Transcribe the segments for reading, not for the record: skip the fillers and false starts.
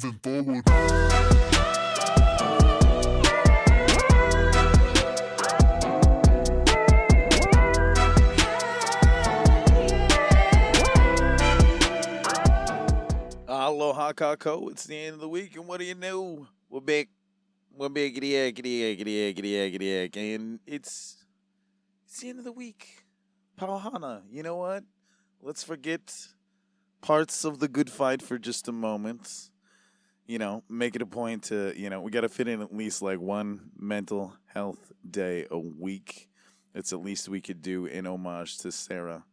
moving forward. Aloha Kako, it's the end of the week, and what do you know? We're back, giddy egg, and it's the end of the week. Pauhana, you know what? Let's forget parts of the good fight for just a moment. You know, make it a point to, we got to fit in at least like one mental health day a week. It's at least we could do in homage to Sarah.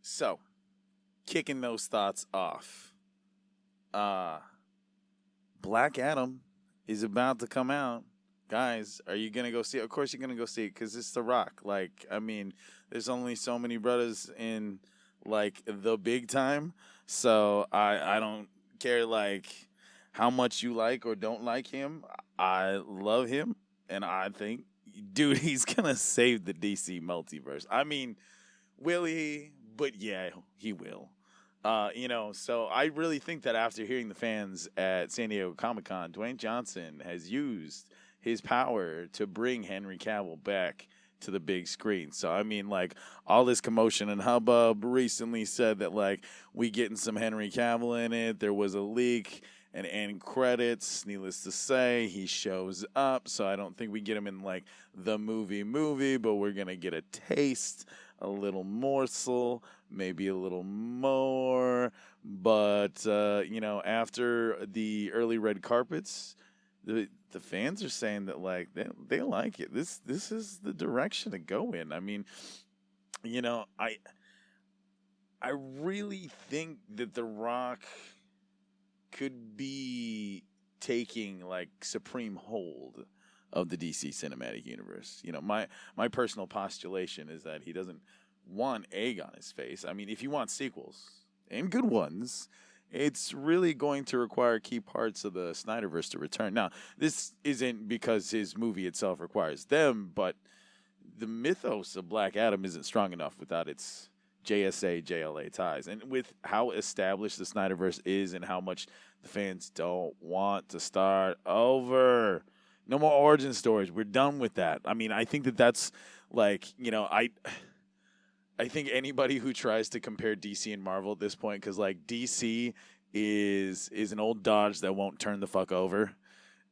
So, kicking those thoughts off. Black Adam is about to come out. Guys, are you going to go see it? Of course you're going to go see it because it's The Rock. Like, I mean, there's only so many brothers in, like, the big time. So, I don't care, like, how much you like or don't like him. I love him, and I think, dude, he's going to save the DC multiverse. I mean, will he? But yeah, he will. So I really think that after hearing the fans at San Diego Comic-Con, Dwayne Johnson has used his power to bring Henry Cavill back to the big screen. So, I mean, like, all this commotion and hubbub recently said that, like, we getting some Henry Cavill in it. There was a leak and end credits. Needless to say, he shows up. So I don't think we get him in, like, the movie, but we're going to get a taste, a little morsel, maybe a little more. But, after the early red carpets, the fans are saying that, like, they like it. This is the direction to go in. I mean, I really think that The Rock could be taking, like, supreme hold of the DC cinematic universe. My personal postulation is that he doesn't want egg on his face. I mean, if you want sequels, and good ones, it's really going to require key parts of the Snyderverse to return. Now, this isn't because his movie itself requires them, but the mythos of Black Adam isn't strong enough without its JSA, JLA ties. And with how established the Snyderverse is and how much the fans don't want to start over. No more origin stories. We're done with that. I mean, I think that's like, I think anybody who tries to compare DC and Marvel at this point, because, like, DC is an old Dodge that won't turn the fuck over,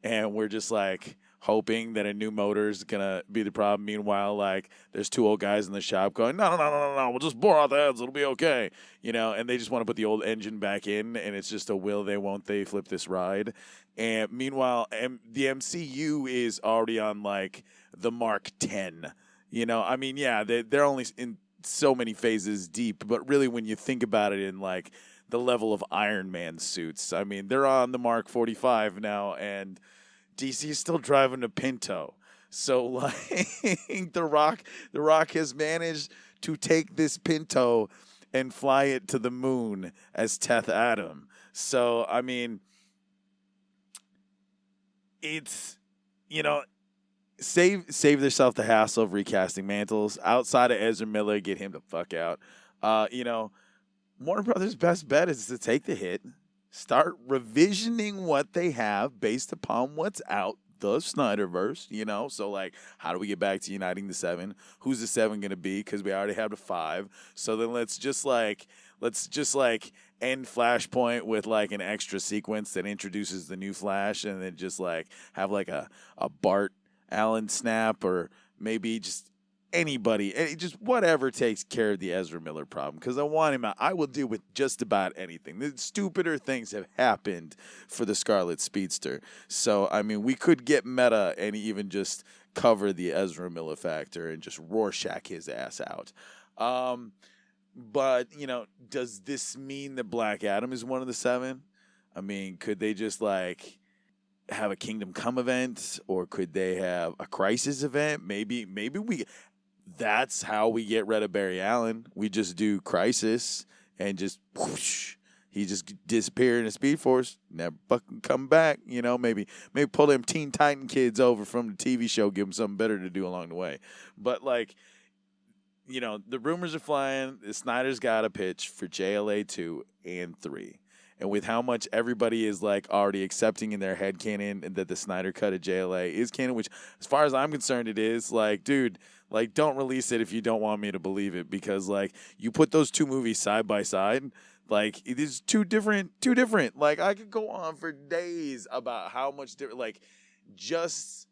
and we're just, like, hoping that a new motor is going to be the problem. Meanwhile, like, there's two old guys in the shop going, no, we'll just bore out the heads, it'll be okay, and they just want to put the old engine back in, and it's just a will they, won't they flip this ride. And meanwhile, the MCU is already on, like, the Mark 10, I mean, yeah, they're only in so many phases deep, but really when you think about it in, like, the level of Iron Man suits, I mean, they're on the Mark 45 now, and DC is still driving a Pinto. So, like, The Rock has managed to take this Pinto and fly it to the moon as Teth Adam. So, I mean, it's, Save yourself the hassle of recasting Mantles. Outside of Ezra Miller, get him the fuck out. Warner Brothers' best bet is to take the hit, start revisioning what they have based upon what's out, the Snyderverse, So, like, how do we get back to uniting the seven? Who's the seven going to be? Because we already have the five. So then let's just end Flashpoint with, like, an extra sequence that introduces the new Flash, and then just, like, have, like, a Bart Allen snap, or maybe just anybody, just whatever takes care of the Ezra Miller problem, because I want him out. I will deal with just about anything. The stupider things have happened for the Scarlet Speedster. So, I mean, we could get meta and even just cover the Ezra Miller factor and just Rorschach his ass out. But, does this mean that Black Adam is one of the seven? I mean, could they just, like, have a Kingdom Come event, or could they have a Crisis event? Maybe that's how we get rid of Barry Allen. We just do Crisis and just whoosh, he just disappeared in the Speed Force, never fucking come back. Maybe pull them Teen Titan kids over from the TV show, give them something better to do along the way. But, like, the rumors are flying. Snyder's got a pitch for JLA 2 and 3. And with how much everybody is like already accepting in their head canon and that the Snyder cut of JLA is canon, which as far as I'm concerned it is, like, dude, like, don't release it if you don't want me to believe it, because like you put those two movies side by side, like it is two different. Like I could go on for days about how much different, like just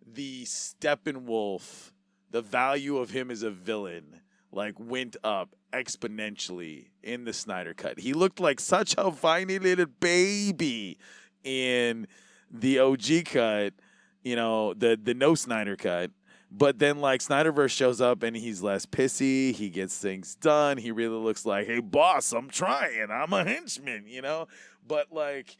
the Steppenwolf, the value of him as a villain, like went up exponentially in the Snyder cut. He looked like such a whiny little baby in the OG cut, the no Snyder cut. But then like Snyderverse shows up and he's less pissy. He gets things done. He really looks like, hey boss, I'm trying. I'm a henchman, But like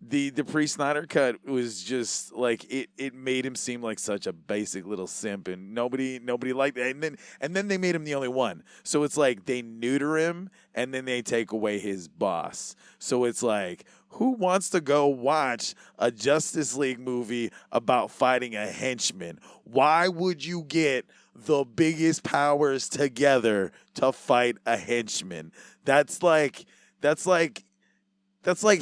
the pre-Snyder cut was just like it made him seem like such a basic little simp, and nobody liked it. And then they made him the only one. So it's like they neuter him and then they take away his boss. So it's like, who wants to go watch a Justice League movie about fighting a henchman? Why would you get the biggest powers together to fight a henchman? That's like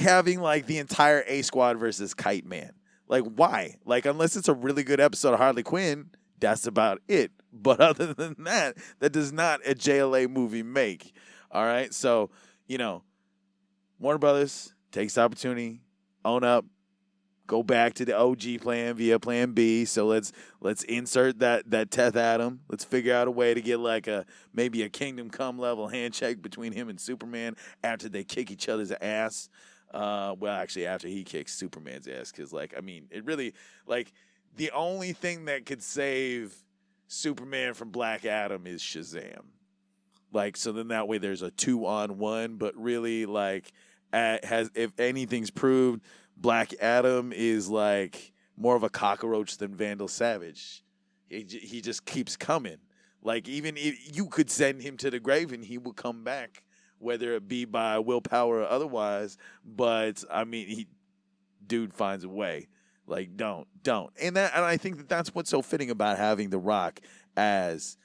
having like the entire A Squad versus Kite Man. Like, why? Like, unless it's a really good episode of Harley Quinn, that's about it. But other than that, that does not a JLA movie make. All right? So, Warner Brothers takes the opportunity, own up, go back to the OG plan via plan B. So let's insert that Teth Adam. Let's figure out a way to get like maybe a Kingdom Come level handshake between him and Superman after they kick each other's ass. Well, actually, after he kicks Superman's ass, because it really, like, the only thing that could save Superman from Black Adam is Shazam. Like, so then that way there's a 2-on-1, but really, like, if anything's proved, Black Adam is like more of a cockroach than Vandal Savage. He just keeps coming. Like, even if you could send him to the grave and he will come back, whether it be by willpower or otherwise. But dude finds a way. Like, don't. And I think that's what's so fitting about having The Rock as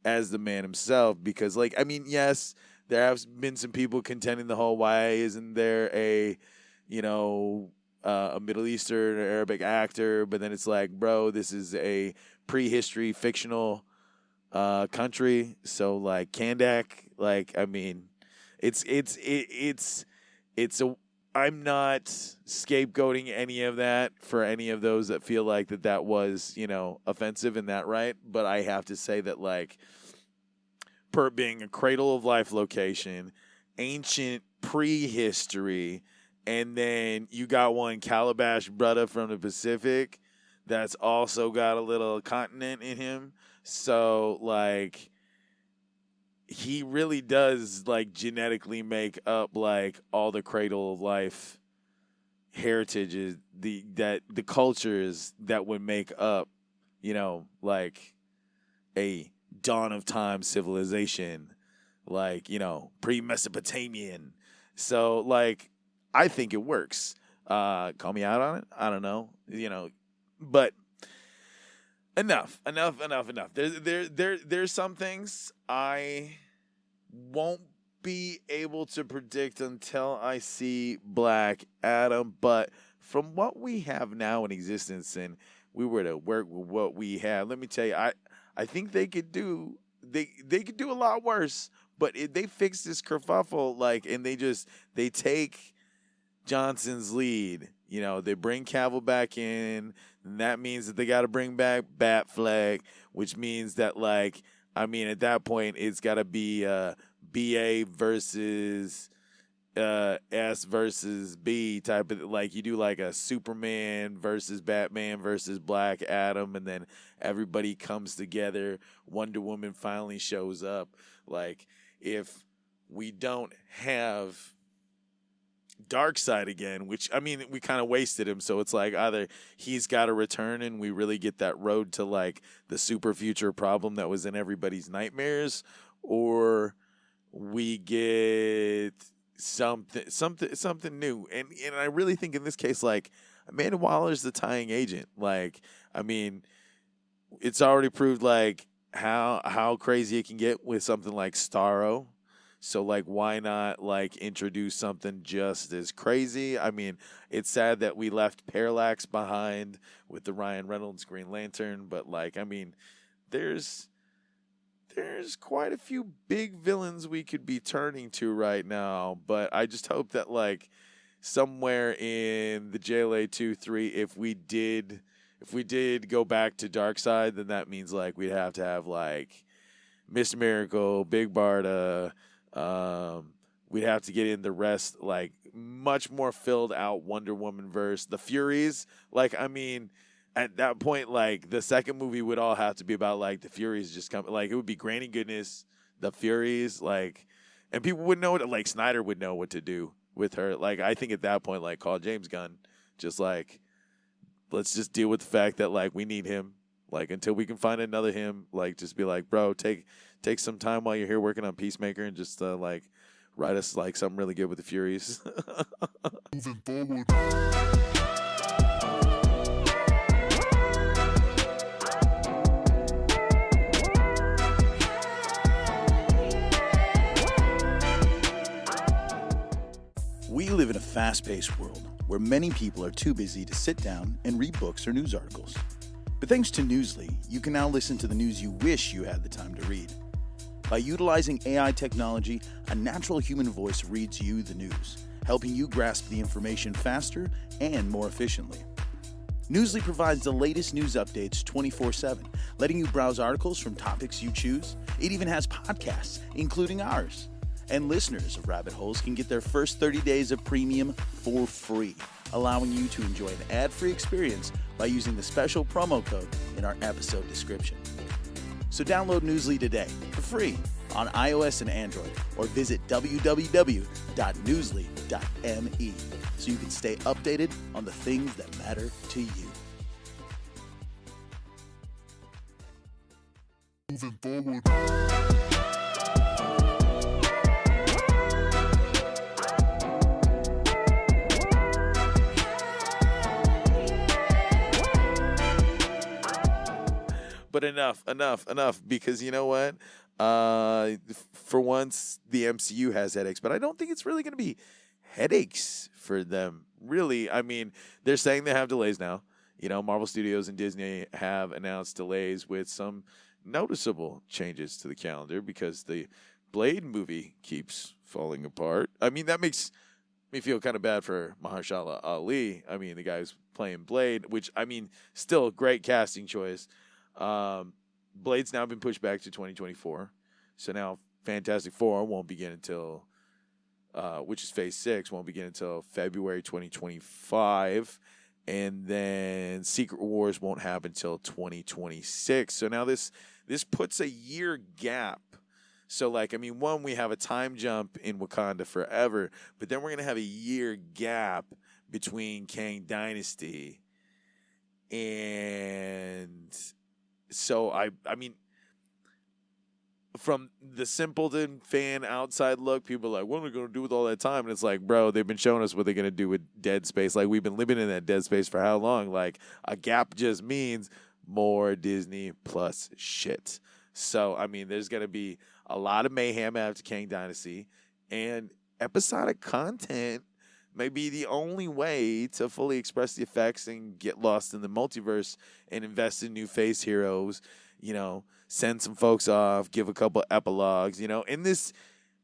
the man himself, because yes, there have been some people contending the whole, why isn't there a Middle Eastern or Arabic actor? But then it's like, bro, this is a prehistory fictional country. So like Kandak, I'm not scapegoating any of that for any of those that feel like that was, offensive in that, right? But I have to say that, like, per being a cradle of life location, ancient prehistory, and then you got one Calabash brother from the Pacific that's also got a little continent in him. So, like, he really does, like, genetically make up, like, all the cradle of life heritages, the cultures that would make up, like, a dawn of time civilization, like, pre-Mesopotamian. So, like, I think it works. Call me out on it. I don't know, but enough. There's some things I won't be able to predict until I see Black Adam. But from what we have now in existence, and we were to work with what we have, let me tell you, I think they could do a lot worse. But if they fix this kerfuffle, like, and they take Johnson's lead, they bring Cavill back in, and that means that they got to bring back Batfleck, which means that, like, at that point it's got to be BA versus S versus B type of, like, you do like a Superman versus Batman versus Black Adam, and then everybody comes together. Wonder Woman finally shows up. Like, if we don't have Darkseid again, which, we kind of wasted him, so it's like either he's got to return and we really get that road to, like, the super future problem that was in everybody's nightmares, or we get something new. And I really think in this case, like, Amanda Waller's the tying agent. Like, it's already proved, like, how crazy it can get with something like Starro. So like why not like introduce something just as crazy? I mean, it's sad that we left Parallax behind with the Ryan Reynolds Green Lantern, but like I mean, there's quite a few big villains we could be turning to right now, but I just hope that like somewhere in the JLA 2-3 if we did go back to Darkseid, then that means like we'd have to have like Mr. Miracle, Big Barda, we'd have to get in the rest, like much more filled out Wonder Woman verse. The Furies, like I mean, at that point, like the second movie would all have to be about like the Furies just come, like it would be Granny Goodness, the Furies, like, and people would know what, like Snyder would know what to do with her. Like I think at that point, like call James Gunn, just like let's just deal with the fact that like we need him, like until we can find another him. Like just be like, bro, take some time while you're here working on Peacemaker and just like write us like something really good with the Furies. Moving forward. We live in a fast-paced world where many people are too busy to sit down and read books or news articles. But thanks to Newsly, you can now listen to the news you wish you had the time to read. By utilizing AI technology, a natural human voice reads you the news, helping you grasp the information faster and more efficiently. Newsly provides the latest news updates 24/7, letting you browse articles from topics you choose. It even has podcasts, including ours. And listeners of Rabbit Holes can get their first 30 days of premium for free, allowing you to enjoy an ad-free experience by using the special promo code in our episode description. So download Newsly today for free on iOS and Android, or visit www.newsly.me so you can stay updated on the things that matter to you. Moving forward. But enough, because you know what? For once, the MCU has headaches, but I don't think it's really going to be headaches for them, really. I mean, they're saying they have delays now. You know, Marvel Studios and Disney have announced delays with some noticeable changes to the calendar because the Blade movie keeps falling apart. I mean, that makes me feel kind of bad for Mahershala Ali. I mean, the guy who's playing Blade, which, I mean, still a great casting choice. Blade's now been pushed back to 2024. So now Fantastic Four won't begin until, which is Phase 6, won't begin until February 2025. And then Secret Wars won't happen until 2026. So now this puts a year gap. So, like, I mean, one, we have a time jump in Wakanda forever, but then we're going to have a year gap between Kang Dynasty and... So, I mean, from the simpleton fan outside look, people are like, what are we going to do with all that time? And it's like, bro, they've been showing us what they're going to do with Dead Space. Like, we've been living in that Dead Space for how long? Like, a gap just means more Disney Plus shit. So, I mean, there's going to be a lot of mayhem after Kang Dynasty. And episodic content may be the only way to fully express the effects and get lost in the multiverse and invest in new Phase heroes, you know, send some folks off, give a couple epilogues, you know. And this,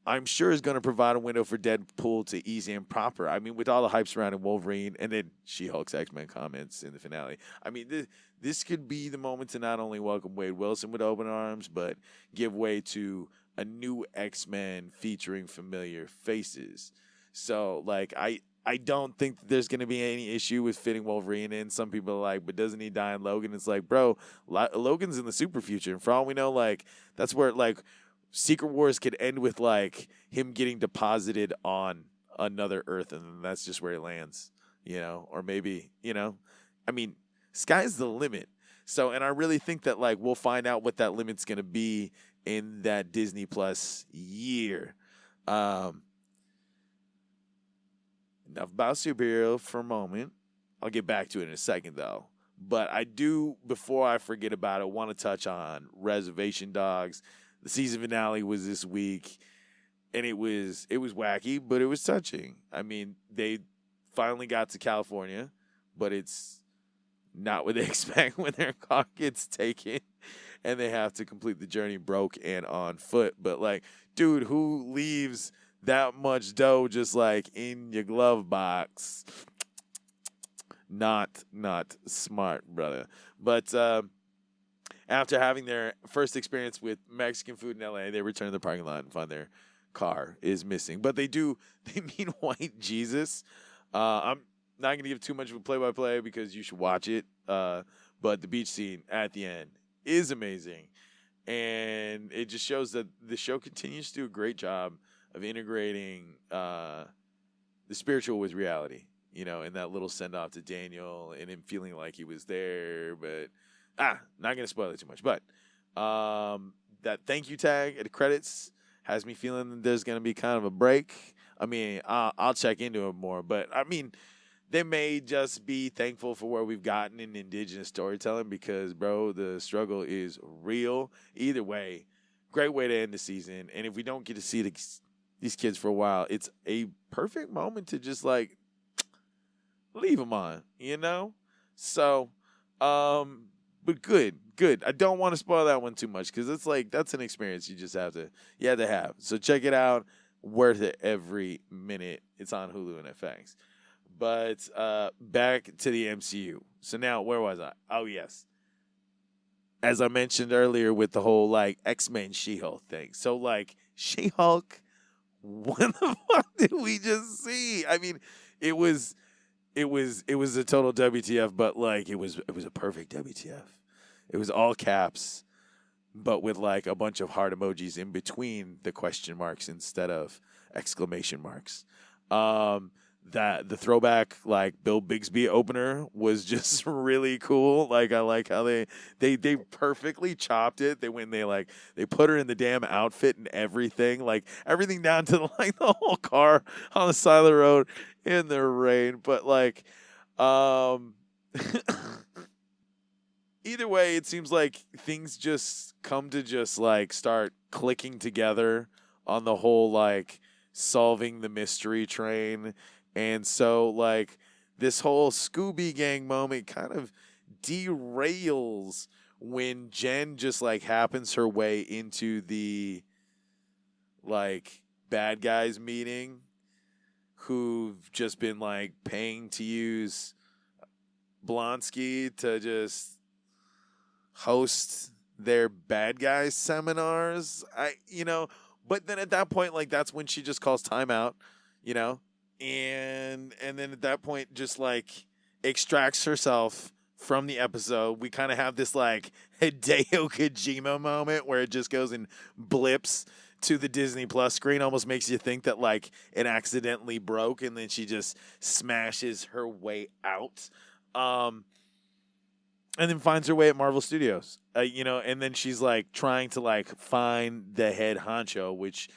I'm sure, is going to provide a window for Deadpool to ease in proper. I mean, with all the hype surrounding Wolverine and then She-Hulk's X-Men comments in the finale. I mean, this could be the moment to not only welcome Wade Wilson with open arms, but give way to a new X-Men featuring familiar faces. So, like, I don't think there's going to be any issue with fitting Wolverine in. Some people are like, but doesn't he die in Logan? It's like, bro, Logan's in the super future. And for all we know, like, that's where, like, Secret Wars could end with, like, him getting deposited on another Earth, and that's just where he lands, you know? Or maybe, you know? I mean, sky's the limit. So, and I really think that, like, we'll find out what that limit's going to be in that Disney Plus year. Enough about superhero for a moment. I'll get back to it in a second, though. But I do, before I forget about it, want to touch on Reservation Dogs. The season finale was this week, and it was wacky, but it was touching. I mean, they finally got to California, but it's not what they expect when their car gets taken, and they have to complete the journey broke and on foot. But, like, dude, who leaves that much dough just, like, in your glove box? Not smart, brother. But after having their first experience with Mexican food in LA, they return to the parking lot and find their car is missing. But they meet White Jesus. I'm not going to give too much of a play-by-play because you should watch it. But the beach scene at the end is amazing. And it just shows that the show continues to do a great job of integrating the spiritual with reality. You know, and that little send-off to Daniel and him feeling like he was there. But, not going to spoil it too much. But that thank you tag at the credits has me feeling that there's going to be kind of a break. I mean, I'll check into it more. But, I mean, they may just be thankful for where we've gotten in indigenous storytelling because, bro, the struggle is real. Either way, great way to end the season. And if we don't get to see these kids for a while, it's a perfect moment to just, like, leave them on, you know? So, but good. I don't want to spoil that one too much because it's like, that's an experience you have to have. So check it out. Worth it every minute. It's on Hulu and FX. But back to the MCU. So now, where was I? Oh, yes. As I mentioned earlier with the whole, like, X-Men She-Hulk thing. So, like, She-Hulk, what the fuck did we just see? I mean, it was a total WTF, but, like, it was a perfect WTF. It was all caps, but with, like, a bunch of heart emojis in between the question marks instead of exclamation marks. That the throwback, like, Bill Bixby opener was just really cool. Like, I like how they perfectly chopped it. They put her in the damn outfit and everything, like everything down to the whole car on the side of the road in the rain. But, like, either way, it seems like things just come to just, like, start clicking together on the whole, like, solving the mystery train. And so, like, this whole Scooby Gang moment kind of derails when Jen just, like, happens her way into the, like, bad guys meeting who've just been, like, paying to use Blonsky to just host their bad guys seminars. But then at that point, like, that's when she just calls timeout, you know? And then at that point, just, like, extracts herself from the episode. We kind of have this, like, Hideo Kojima moment where it just goes and blips to the Disney Plus screen. Almost makes you think that, like, it accidentally broke, and then she just smashes her way out. And then finds her way at Marvel Studios. And then she's, like, trying to, like, find the head honcho, which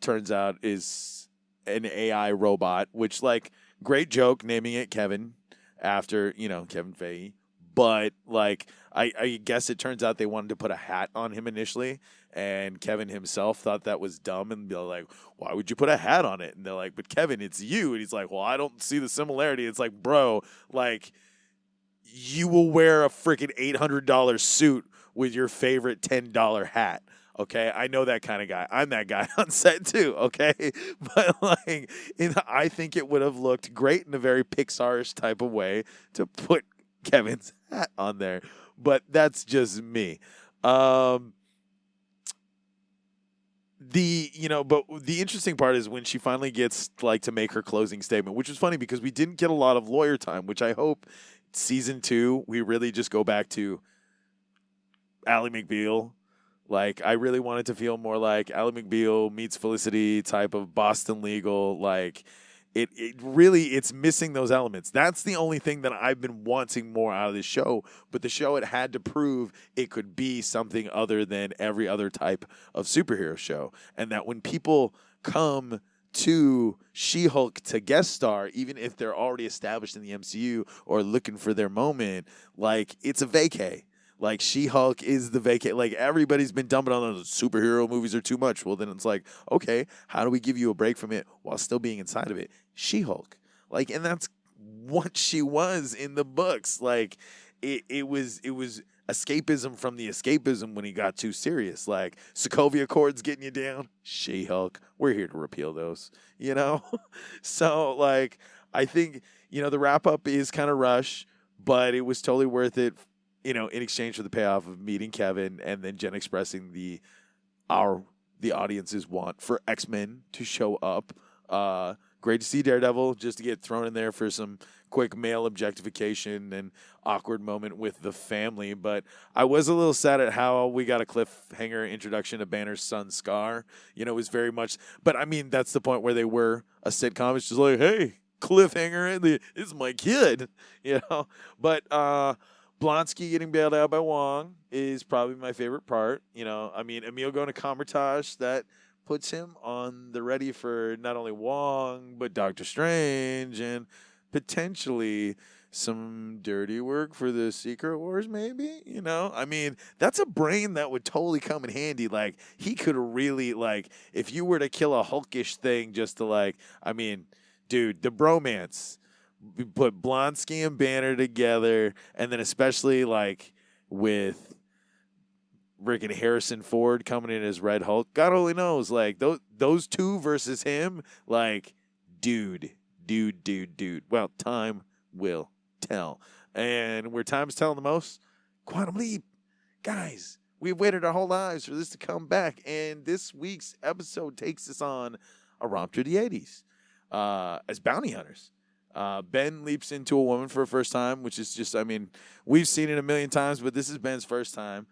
turns out is an AI robot, which, like, great joke naming it Kevin after, Kevin Feige. But, like, I guess it turns out they wanted to put a hat on him initially, and Kevin himself thought that was dumb, and they're like, why would you put a hat on it? And they're like, but Kevin, it's you. And he's like, well, I don't see the similarity. It's like, bro, like, you will wear a freaking $800 suit with your favorite $10 hat. Okay, I know that kind of guy. I'm that guy on set too, okay? But, like, I think it would have looked great in a very Pixar-ish type of way to put Kevin's hat on there. But that's just me. But the interesting part is when she finally gets, like, to make her closing statement, which is funny because we didn't get a lot of lawyer time, which I hope season 2 we really just go back to Ally McBeal. Like, I really wanted to feel more like Ally McBeal meets Felicity type of Boston legal. Like, it really, it's missing those elements. That's the only thing that I've been wanting more out of this show. But the show, it had to prove it could be something other than every other type of superhero show. And that when people come to She-Hulk to guest star, even if they're already established in the MCU or looking for their moment, like, it's a vacay. Like, She-Hulk is the vacay. Like, everybody's been dumping on those superhero movies are too much. Well, then it's like, okay, how do we give you a break from it while still being inside of it? She-Hulk. Like, and that's what she was in the books. Like, it was escapism from the escapism when he got too serious. Like, Sokovia Accords getting you down. She-Hulk. We're here to repeal those, you know? So, like, I think, you know, the wrap-up is kind of rush, but it was totally worth it, you know, in exchange for the payoff of meeting Kevin and then Jen expressing the audience's want for X-Men to show up. Great to see Daredevil just to get thrown in there for some quick male objectification and awkward moment with the family. But I was a little sad at how we got a cliffhanger introduction to Banner's son, Scar. You know, it was very much, but I mean, that's the point where they were a sitcom. It's just like, hey, cliffhanger, this is my kid, you know. But Blonsky getting bailed out by Wong is probably my favorite part. You know, I mean, Emil going to Comertage, that puts him on the ready for not only Wong, but Doctor Strange and potentially some dirty work for the Secret Wars, maybe, you know? I mean, that's a brain that would totally come in handy. Like, he could really, like, if you were to kill a Hulkish thing just to, like, I mean, dude, the bromance, put Blonsky and Banner together, and then especially, like, with freaking Harrison Ford coming in as Red Hulk. God only knows, like, those two versus him, like, dude. Well, time will tell. And where time's telling the most, Quantum Leap. Guys, we've waited our whole lives for this to come back, and this week's episode takes us on a romp through the 80s as bounty hunters. Ben leaps into a woman for the first time, which is just, I mean, we've seen it a million times, but this is Ben's first time.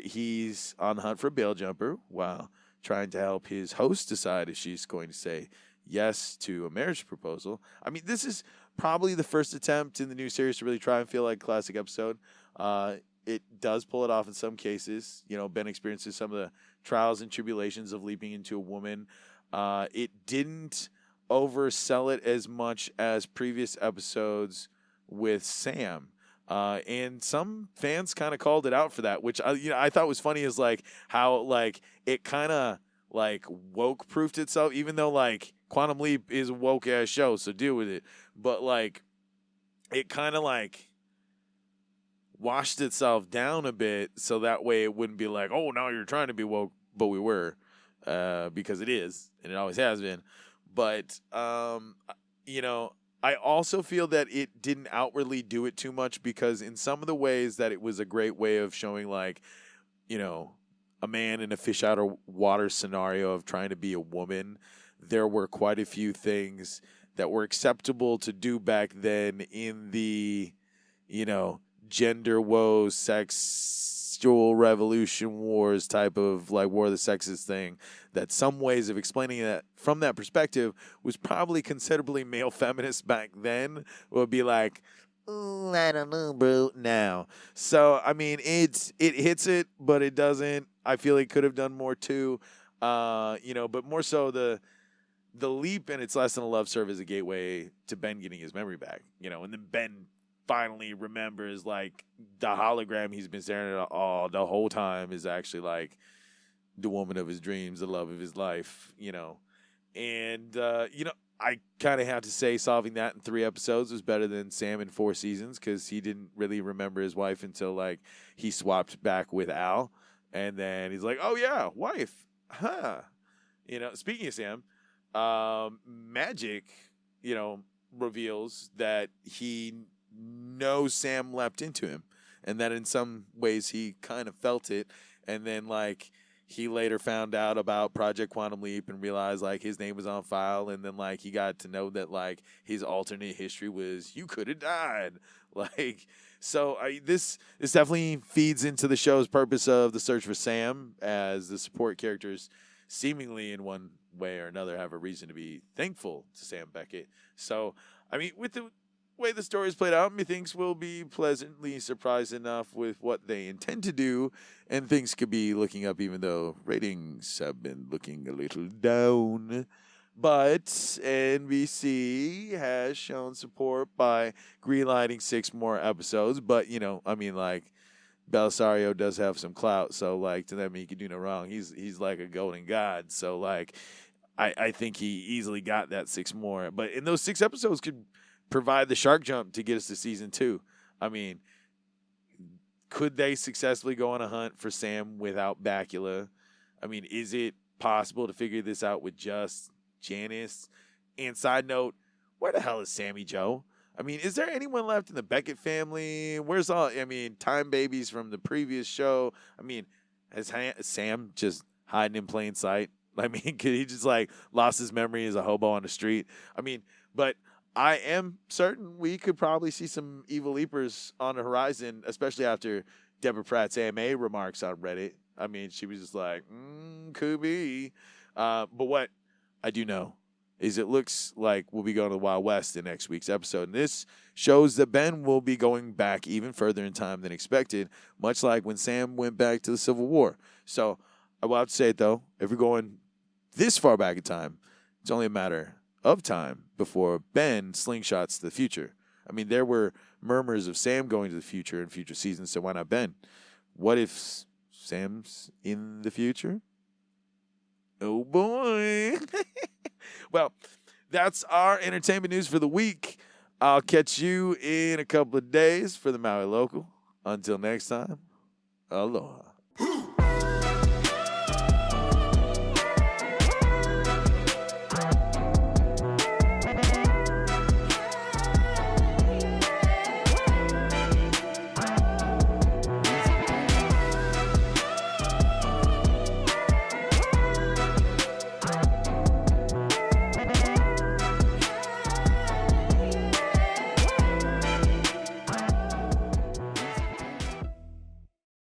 He's on the hunt for a bail jumper while trying to help his host decide if she's going to say yes to a marriage proposal. I mean, this is probably the first attempt in the new series to really try and feel like a classic episode. It does pull it off in some cases. You know, Ben experiences some of the trials and tribulations of leaping into a woman. It didn't oversell it as much as previous episodes with Sam. And some fans kind of called it out for that, which I thought was funny, is like how like it kind of like woke proofed itself, even though like Quantum Leap is a woke ass show, so deal with it. But like it kind of like washed itself down a bit, so that way it wouldn't be like, oh, now you're trying to be woke, but we were, because it is and it always has been. But you know, I also feel that it didn't outwardly do it too much, because in some of the ways that it was a great way of showing, like, you know, a man in a fish out of water scenario of trying to be a woman, there were quite a few things that were acceptable to do back then in the, you know, gender woes, sexual revolution wars type of like war of the sexes thing, that some ways of explaining that from that perspective was probably considerably male feminist back then would be like, I don't know, bro, now. So, I mean, it hits it, but it doesn't. I feel it could have done more too, you know, but more so the leap and its less than a love serve as a gateway to Ben getting his memory back, you know, and then Ben finally remembers like the hologram he's been staring at all the whole time is actually like the woman of his dreams, the love of his life, you know. And, you know, I kind of have to say solving that in 3 episodes was better than Sam in 4 seasons, because he didn't really remember his wife until like he swapped back with Al. And then he's like, oh, yeah, wife. Huh. You know, speaking of Sam, Magic, you know, reveals that he knows Sam leapt into him, and that in some ways he kind of felt it. And then, like, he later found out about Project Quantum Leap and realized, like, his name was on file. And then, like, he got to know that, like, his alternate history was you could have died. Like, so this definitely feeds into the show's purpose of the search for Sam, as the support characters seemingly in one way or another have a reason to be thankful to Sam Beckett. So, I mean, with the way the story is played out, methinks we'll be pleasantly surprised enough with what they intend to do, and things could be looking up, even though ratings have been looking a little down. But NBC has shown support by greenlighting 6 more episodes. But, you know, I mean, like, Belisario does have some clout. So, like, to them, he can do no wrong. He's like a golden god. So, like, I think he easily got that 6 more. But in those 6 episodes could provide the shark jump to get us to season 2. I mean, could they successfully go on a hunt for Sam without Bakula? I mean, is it possible to figure this out with just Janice? And side note, where the hell is Sammy Joe? I mean, is there anyone left in the Beckett family? Where's all, I mean, time babies from the previous show? I mean, has Sam just hiding in plain sight? I mean, could he just like lost his memory as a hobo on the street? I mean, but I am certain we could probably see some evil leapers on the horizon, especially after Deborah Pratt's AMA remarks on Reddit. I mean, she was just like, could be. But what I do know is it looks like we'll be going to the Wild West in next week's episode. And this shows that Ben will be going back even further in time than expected, much like when Sam went back to the Civil War. So I will have to say it, though. If we're going this far back in time, it's only a matter of time before Ben slingshots to the future. I mean, there were murmurs of Sam going to the future in future seasons, so why not Ben? What if Sam's in the future? Oh, boy. Well, that's our entertainment news for the week. I'll catch you in a couple of days for the Maui Local. Until next time, aloha.